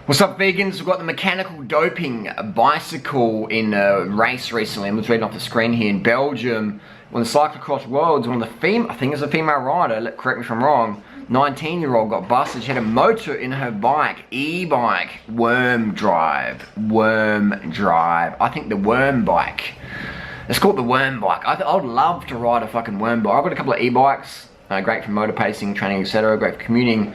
What's up, vegans? We've got the mechanical doping bicycle in a race recently. I'm just reading off the screen here in Belgium. When the cyclocross worlds, one of the I think it's a female rider, correct me if I'm wrong, 19-year-old got busted. She had a motor in her bike, e-bike, worm drive. I think the worm bike. It's called the worm bike. I would love to ride a fucking worm bike. I've got a couple of e-bikes, great for motor pacing, training, etc. Great for commuting.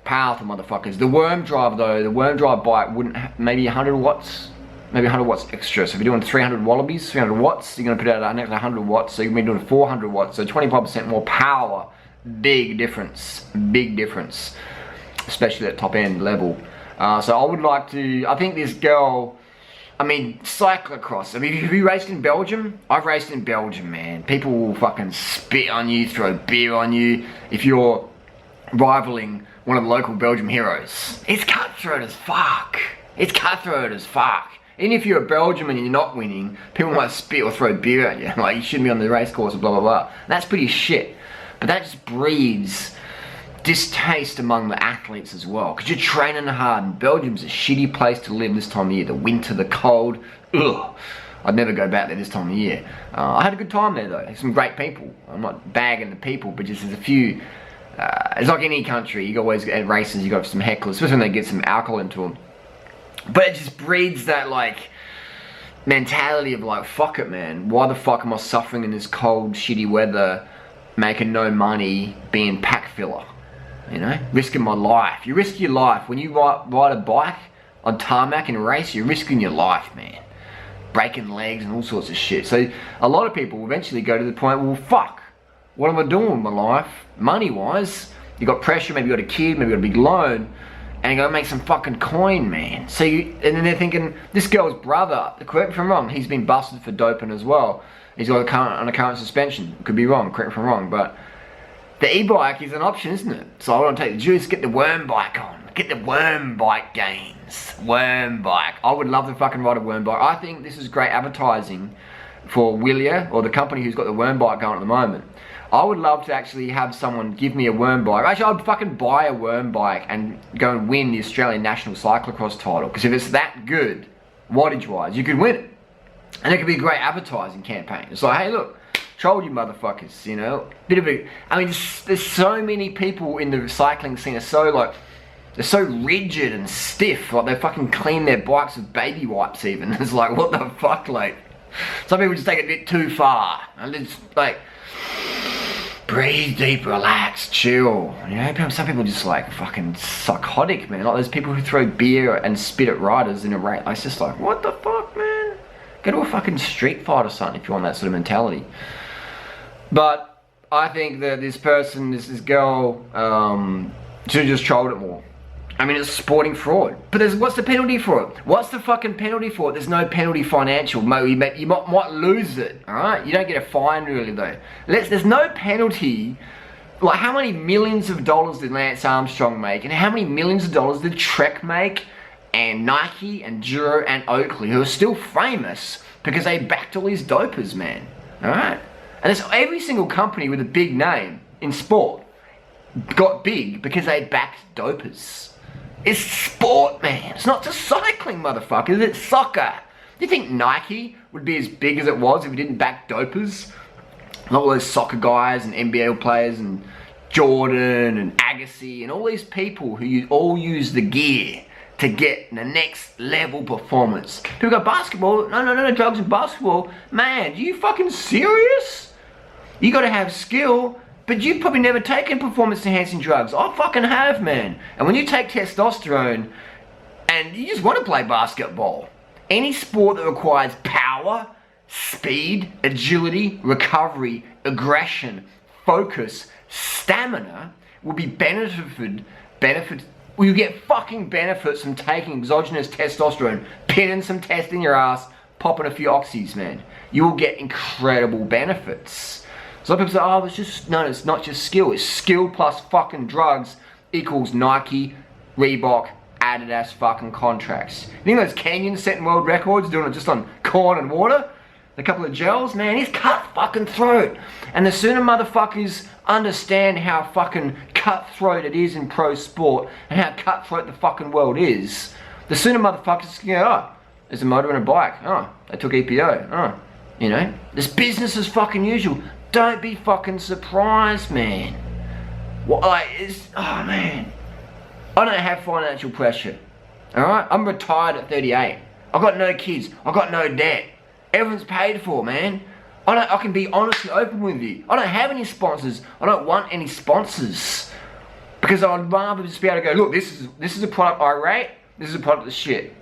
Powerful motherfuckers. The worm drive though, the worm drive bike wouldn't have maybe 100 watts, maybe 100 watts extra. So if you're doing 300 wallabies, 300 watts, you're gonna put out an extra 100 watts. So you're gonna be doing 400 watts. So 25% more power. Big difference. Big difference. Especially at top end level. So I would like to, I think this girl, I mean, cyclocross. I mean, have you raced in Belgium? I've raced in Belgium, man. People will fucking spit on you, throw beer on you. If you're rivaling one of the local Belgium heroes. It's cutthroat as fuck. It's cutthroat as fuck. Even if you're a Belgian and you're not winning, people might spit or throw beer at you. Like, you shouldn't be on the race course, blah, blah, blah. That's pretty shit. But that just breeds distaste among the athletes as well. Because you're training hard, and Belgium's a shitty place to live this time of year. The winter, the cold, ugh. I'd never go back there this time of year. I had a good time there though. Some great people. I'm not bagging the people, but just there's a few. It's like any country, you always get races, you got some hecklers, especially when they get some alcohol into them. But it just breeds that like mentality of like, fuck it, man. Why the fuck am I suffering in this cold, shitty weather, making no money, being pack filler? You know, risking my life. You risk your life when you ride a bike on tarmac in a race. You're risking your life, man. Breaking legs and all sorts of shit. So a lot of people eventually go to the point, well, fuck. What am I doing with my life? Money-wise, you got pressure, maybe you got a kid, maybe you got a big loan, and you gotta make some fucking coin, man. So and then they're thinking, this girl's brother, correct me if I'm wrong, he's been busted for doping as well. He's got on a current suspension. Could be wrong, correct me if I'm wrong, but the e-bike is an option, isn't it? So I want to take the juice, get the worm bike on. Get the worm bike gains. Worm bike. I would love to fucking ride a worm bike. I think this is great advertising for Wheelia, or the company who's got the worm bike going at the moment. I would love to actually have someone give me a worm bike. Actually, I'd fucking buy a worm bike and go and win the Australian National Cyclocross title. Because if it's that good, wattage-wise, you could win it. And it could be a great advertising campaign. It's like, hey, look, troll you motherfuckers, you know. Bit of a, I mean, there's so many people in the cycling scene are so like, they're so rigid and stiff. Like they fucking clean their bikes with baby wipes even. It's like, what the fuck, like. Some people just take it a bit too far. And it's like, breathe deep, relax, chill. You know, some people just like fucking psychotic, man. Like those people who throw beer and spit at riders in a race. It's just like, what the fuck, man? Go to a fucking street fight or something if you want that sort of mentality. But I think that this person, this girl, should have just trolled it more. I mean, it's sporting fraud. But what's the penalty for it? What's the fucking penalty for it? There's no penalty financial. You might lose it, alright? You don't get a fine really though. There's no penalty. Like how many millions of dollars did Lance Armstrong make? And how many millions of dollars did Trek make? And Nike and Duro and Oakley, who are still famous because they backed all these dopers, man. Alright? And it's every single company with a big name in sport got big because they backed dopers. It's sport, man. It's not just cycling, motherfuckers. It's soccer. Do you think Nike would be as big as it was if it didn't back dopers? And all those soccer guys and NBA players and Jordan and Agassi and all these people who all use the gear to get the next level performance. People go, basketball? No, drugs in basketball. Man, are you fucking serious? You gotta have skill. But you've probably never taken performance-enhancing drugs. I fucking have, man. And when you take testosterone and you just want to play basketball, any sport that requires power, speed, agility, recovery, aggression, focus, stamina will be you get fucking benefits from taking exogenous testosterone, pinning some test in your ass, popping a few oxys, man. You will get incredible benefits. Some people say, oh, it's not just skill. It's skill plus fucking drugs equals Nike, Reebok, Adidas fucking contracts. You think those Kenyans setting world records doing it just on corn and water? A couple of gels? Man, he's cut fucking throat. And the sooner motherfuckers understand how fucking cutthroat it is in pro sport and how cutthroat the fucking world is, the sooner motherfuckers can go, oh, there's a motor and a bike. Oh, they took EPO. Oh, you know, this business as fucking usual. Don't be fucking surprised, man. What, like, oh man. I don't have financial pressure. Alright? I'm retired at 38. I've got no kids. I've got no debt. Everyone's paid for, man. I can be honest and open with you. I don't have any sponsors. I don't want any sponsors. Because I'd rather just be able to go, look, this is a product I rate, this is a product that's shit.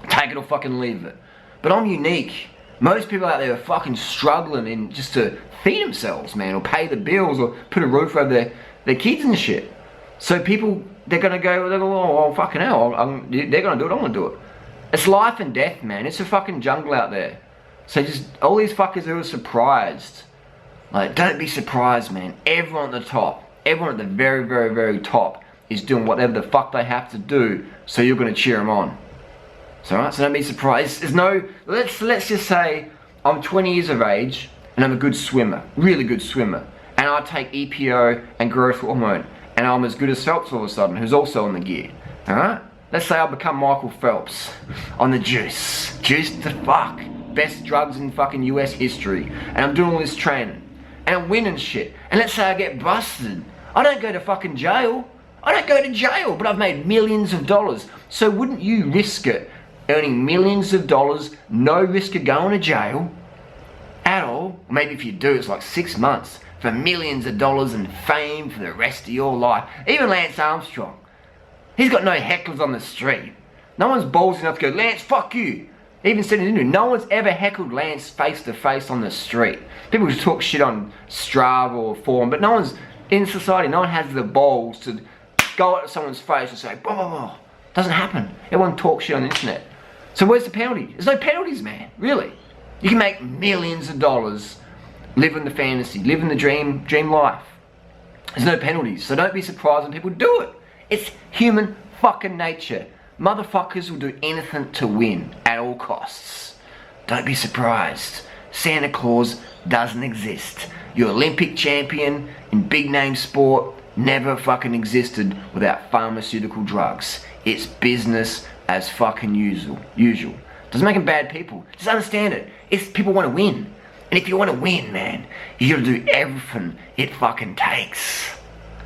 Take it or fucking leave it. But I'm unique. Most people out there are fucking struggling just to feed themselves, man, or pay the bills, or put a roof over their kids and shit. So people, they're gonna go, oh fucking hell, they're gonna do it, I'm gonna do it. It's life and death, man. It's a fucking jungle out there. So just, all these fuckers who are surprised, like, don't be surprised, man. Everyone at the top, everyone at the very, very, very top is doing whatever the fuck they have to do, so you're gonna cheer them on. So, right, so don't be surprised. There's no, let's just say I'm 20 years of age and I'm a good swimmer, really good swimmer, and I take EPO and growth hormone, and I'm as good as Phelps all of a sudden, who's also on the gear. Alright? Let's say I become Michael Phelps on the juice. Juice the fuck. Best drugs in fucking US history. And I'm doing all this training. And I'm winning shit. And let's say I get busted. I don't go to fucking jail. I don't go to jail, but I've made millions of dollars. So wouldn't you risk it? Earning millions of dollars, no risk of going to jail at all? Maybe if you do, it's like 6 months for millions of dollars and fame for the rest of your life. Even Lance Armstrong. He's got no hecklers on the street. No one's ballsy enough to go, Lance, fuck you. Even said in the interview, no one's ever heckled Lance face to face on the street. People just talk shit on Strava or forum, but no one's, in society, no one has the balls to go at someone's face and say, blah, blah, blah. Doesn't happen. Everyone talks shit on the internet. So where's the penalty? There's no penalties, man. Really. You can make millions of dollars living the fantasy, living the dream life. There's no penalties. So don't be surprised when people do it. It's human fucking nature. Motherfuckers will do anything to win at all costs. Don't be surprised. Santa Claus doesn't exist. Your Olympic champion in big name sport never fucking existed without pharmaceutical drugs. It's business as fucking usual. Doesn't make them bad people. Just understand it. It's people want to win. And if you want to win, man, you gotta do everything it fucking takes.